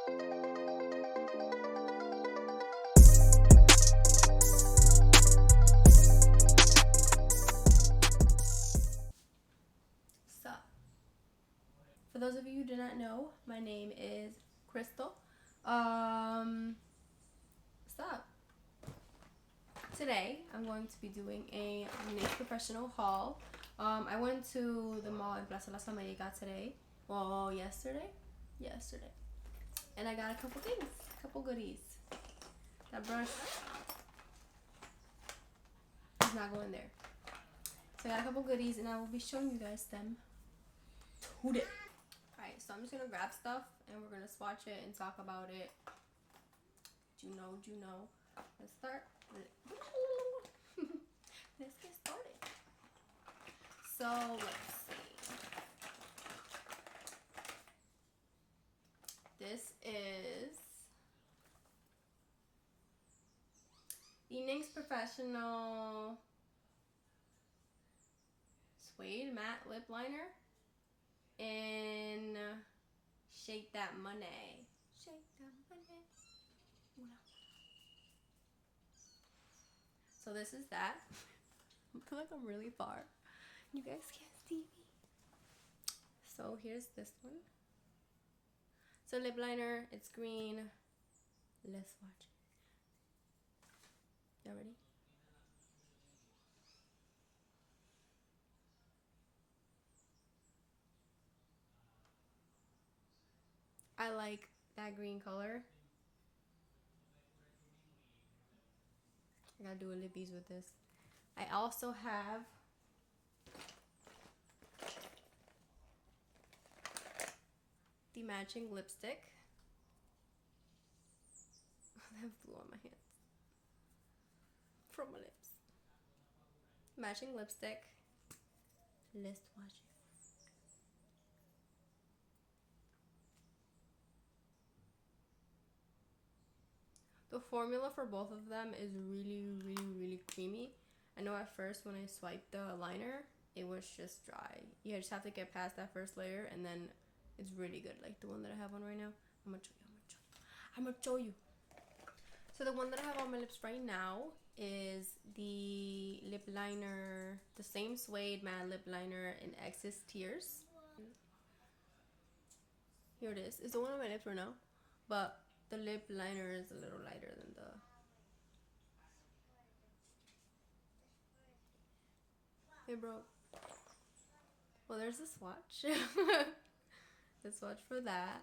For those of you who do not know, my name is Crystal. Stop. Today, I'm going to be doing a NYX Professional haul. I went to the mall in Plaza Las Américas today. Well, yesterday. And I got a couple things, a couple goodies. That brush is not going there. So I got a couple goodies and I will be showing you guys them today. Alright, so I'm just gonna grab stuff and we're gonna swatch it and talk about it. Do you know? Let's start. Let's get started. So let's see. This is the NYX Professional Suede Matte Lip Liner in Shake That Money. Shake that money. So this is that. I feel like I'm really far. You guys can't see me. So here's this one. So lip liner, it's green. Let's watch it. Y'all ready? I like that green color. I gotta do a lippies with this. I also have the matching lipstick. I have glue on my hands from my lips. Matching lipstick. Let's watch it. The formula for both of them is really creamy. I know at first when I swiped the liner, it was just dry. You just have to get past that first layer and then it's really good. Like the one that I have on right now. I'm gonna show you. So the one that I have on my lips right now is the lip liner, the same Suede matte lip liner in Excess Tears. Here it is. It's the one on my lips right now, but the lip liner is a little lighter than the... Hey, bro. Well, there's the swatch. The swatch for that.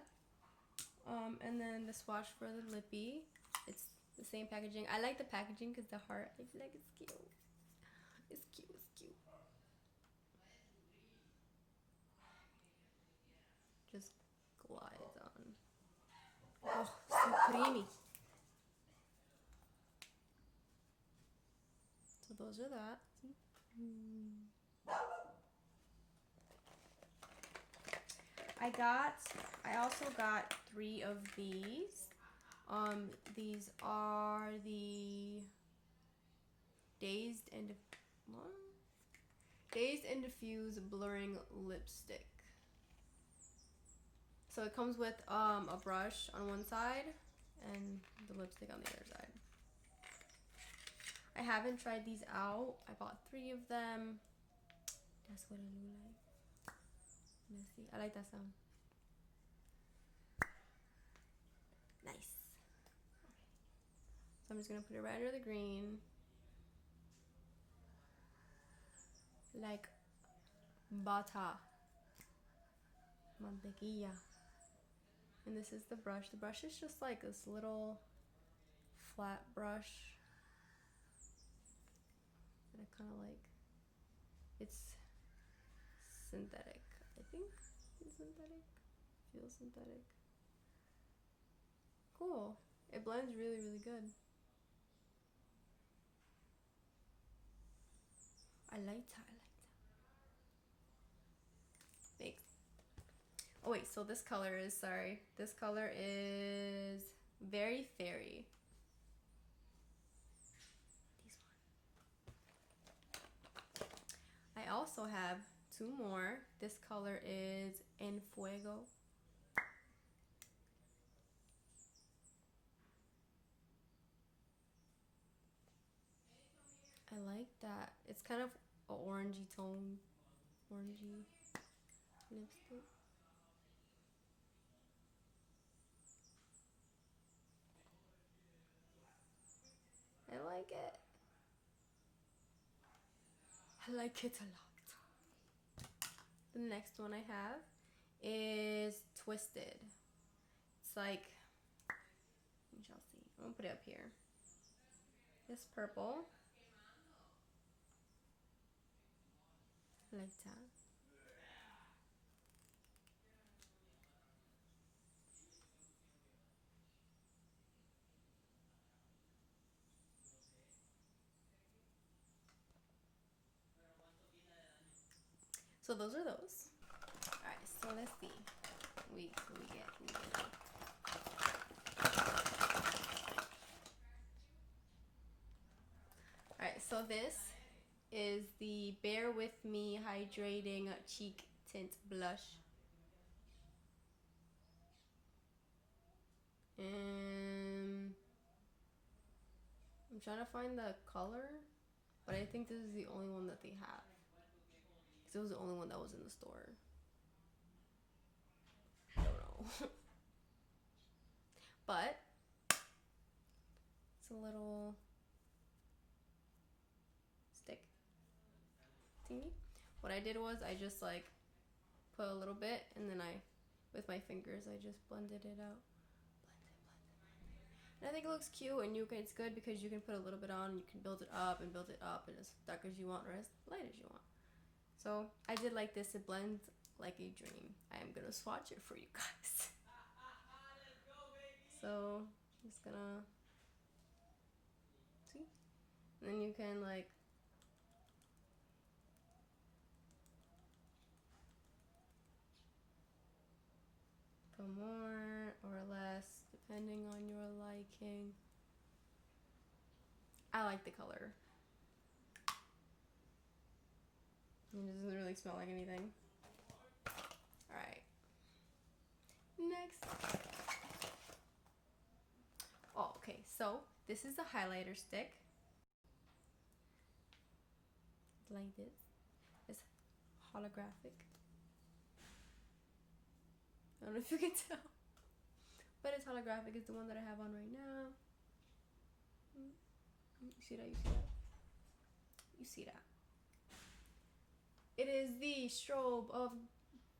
And then the swatch for the lippy. It's the same packaging. I like the packaging because the heart, I feel like it's cute. It's cute. Just glides on. Oh, so creamy. So those are that. I also got 3 of these. These are the Dazed and Diffused blurring lipstick. So it comes with a brush on one side and the lipstick on the other side. I haven't tried these out. I bought 3 of them. That's what it looks like. Let's see. I like that sound. Nice. Okay. So I'm just gonna put it right under the green. Like butter. Mantequilla. And this is the brush. The brush is just like this little flat brush. And I kind of like, it's synthetic. I think it's synthetic. Feels synthetic. Cool. It blends really good. I like that. Thanks. Oh wait, so this color is, this color is Very Fairy. These one. I also have 2 more. This color is En Fuego. It's kind of an orangey tone, orangey lipstick. I like it. I like it a lot. The next one I have is Twisted. It's like, you shall see. I'm gonna put it up here. It's purple. Like that. So those are those. Alright, so let's see. We get. Alright, so this is the Bear With Me Hydrating Cheek Tint Blush. And I'm trying to find the color, but I think this is the only one that they have. Because it was the only one that was in the store. I don't know. But it's a little stick thingy. What I did was I just like put a little bit, and then with my fingers, I just blended it out. And I think it looks cute, and it's good because you can put a little bit on, you can build it up, and as dark as you want or as light as you want. So I did like this. It blends like a dream. I am gonna swatch it for you guys. So I'm just gonna see, and then you can like put more or less depending on your liking. I like the color. It doesn't really smell like anything. Alright. Next. Oh, okay. So, this is the highlighter stick. Like this. It's holographic. I don't know if you can tell. But it's holographic. It's the one that I have on right now. You see that? You see that? You see that? It is the Strobe of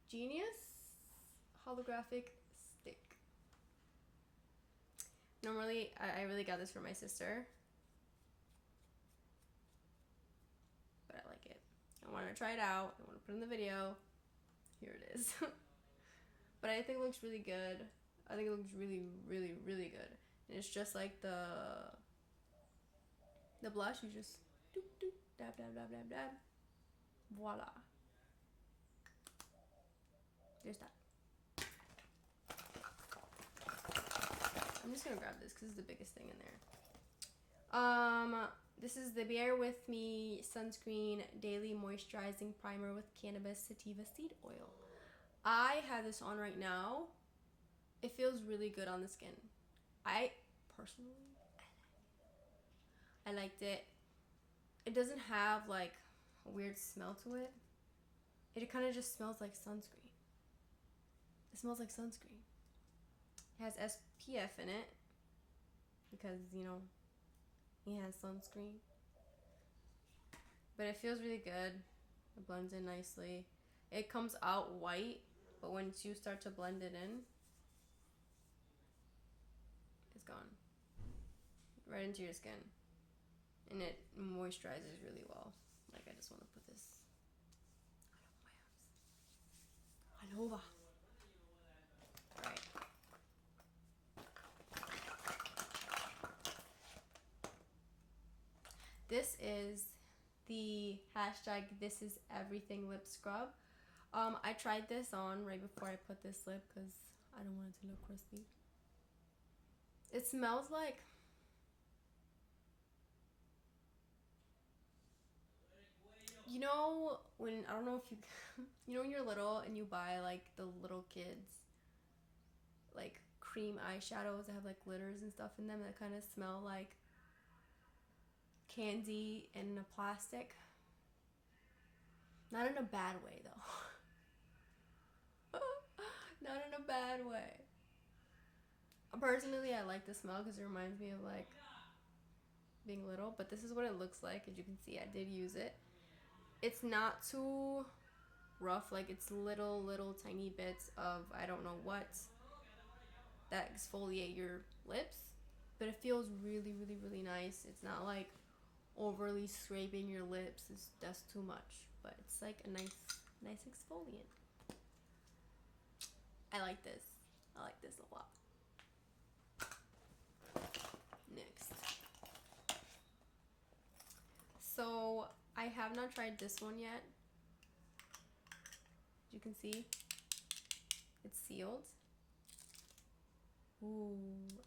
Genius holographic stick. Normally, I really got this for my sister, but I like it. I want to try it out. I want to put it in the video. Here it is. But I think it looks really good. I think it looks really, really, really good. And it's just like the blush. You just doop, doop, dab, dab, dab, dab, dab. Voila. There's that. I'm just gonna grab this because it's the biggest thing in there. This is the Bear With Me Sunscreen Daily Moisturizing Primer with Cannabis Sativa Seed Oil. I have this on right now. It feels really good on the skin. I personally, I liked it. It doesn't have like a weird smell to it. It kind of just smells like sunscreen. It smells like sunscreen. It has SPF in it because, you know, it has sunscreen. But it feels really good. It blends in nicely. It comes out white, but once you start to blend it in, it's gone. Right into your skin. And it moisturizes really well. Like, I just want to put this all over my arms. All over. Alright. This is the hashtag THISISEVERYTHING Lip Scrub. I tried this on right before I put this lip because I don't want it to look crispy. It smells like, you know, when, I don't know if you, you know when you're little and you buy like the little kids, like cream eyeshadows that have like glitters and stuff in them that kind of smell like candy in a plastic. Not in a bad way though. Not in a bad way. Personally, I like the smell because it reminds me of like being little, but this is what it looks like. As you can see, I did use it. It's not too rough, like it's little tiny bits of I don't know what that exfoliate your lips, but it feels really nice. It's not like overly scraping your lips. That's too much, but it's like a nice exfoliant. I like this. I like this a lot. Next, so I have not tried this one yet. As you can see, it's sealed. Ooh,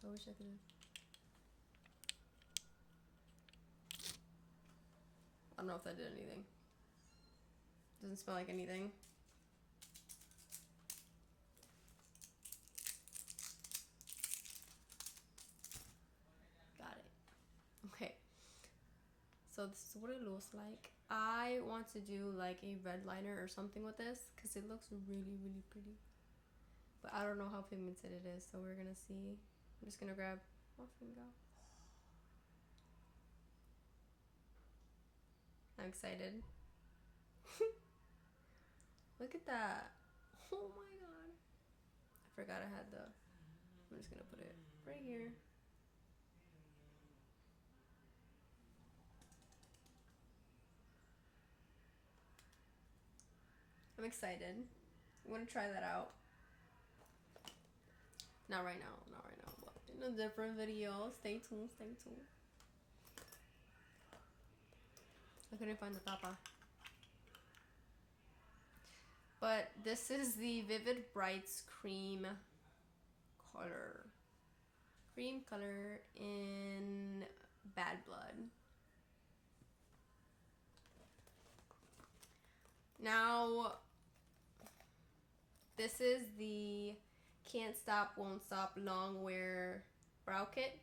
I wish I could. I don't know if that did anything. Doesn't smell like anything. Got it. Okay. So this is what it looks like. I want to do like a red liner or something with this because it looks really pretty. But I don't know how pigmented it is, so we're gonna see. I'm just gonna grab my finger. I'm excited. Look at that. Oh my god. I forgot I had the... I'm just gonna put it right here. I'm excited. I'm gonna try that out. Not right now, but in a different video. Stay tuned. I couldn't find the tapa. But this is the Vivid Brights Cream color. Cream color in Bad Blood. Now, this is the Can't Stop, Won't Stop Longwear Brow Kit.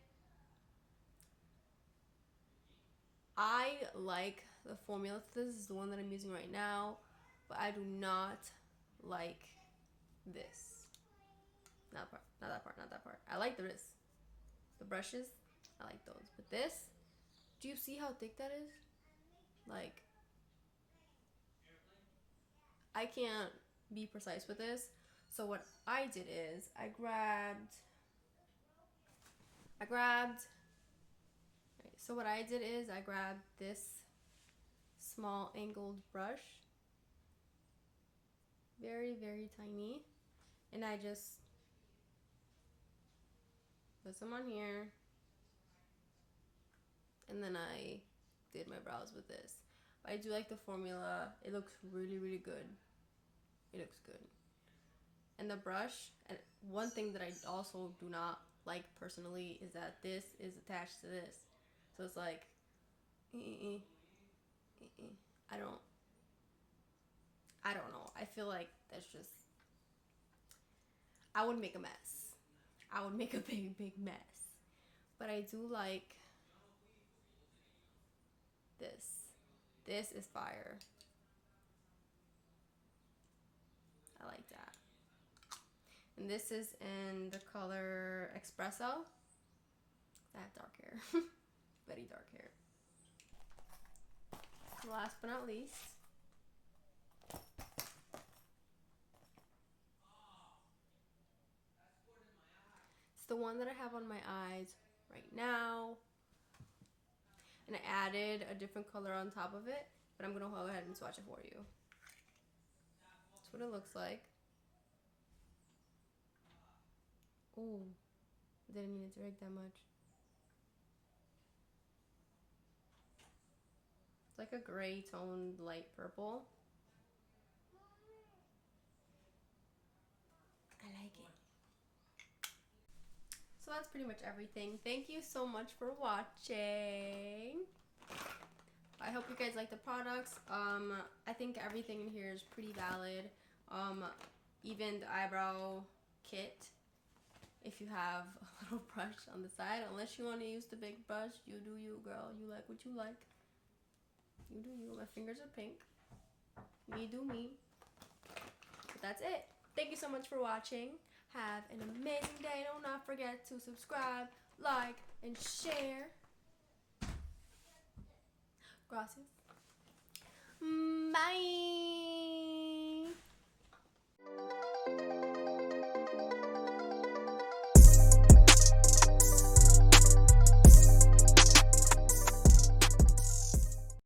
I like the formula. This is the one that I'm using right now, but I do not like this. Not that part. I like the wrist. The brushes, I like those. But this, do you see how thick that is? Like, I can't be precise with this. So what I did is I grabbed so what I did is I grabbed this small angled brush, very tiny, and I just put some on here, and then I did my brows with this. But I do like the formula. It looks really good. It looks good. And the brush, and one thing that I also do not like personally is that this is attached to this. So it's like, I don't know. I feel like that's just, I would make a mess. I would make a big mess. But I do like this. This is fire. I like that. And this is in the color Espresso. I have dark hair. Very dark hair. Last but not least, it's the one that I have on my eyes right now. And I added a different color on top of it, but I'm gonna go ahead and swatch it for you. That's what it looks like. Ooh, didn't mean it to break that much. It's like a gray toned light purple. I like it. So that's pretty much everything. Thank you so much for watching. I hope you guys like the products. I think everything in here is pretty valid. Even the eyebrow kit. If you have a little brush on the side, unless you want to use the big brush, you do you, girl. You like what you like. You do you. My fingers are pink. Me do me. But that's it. Thank you so much for watching. Have an amazing day. Do not forget to subscribe, like, and share. Gracias. Bye.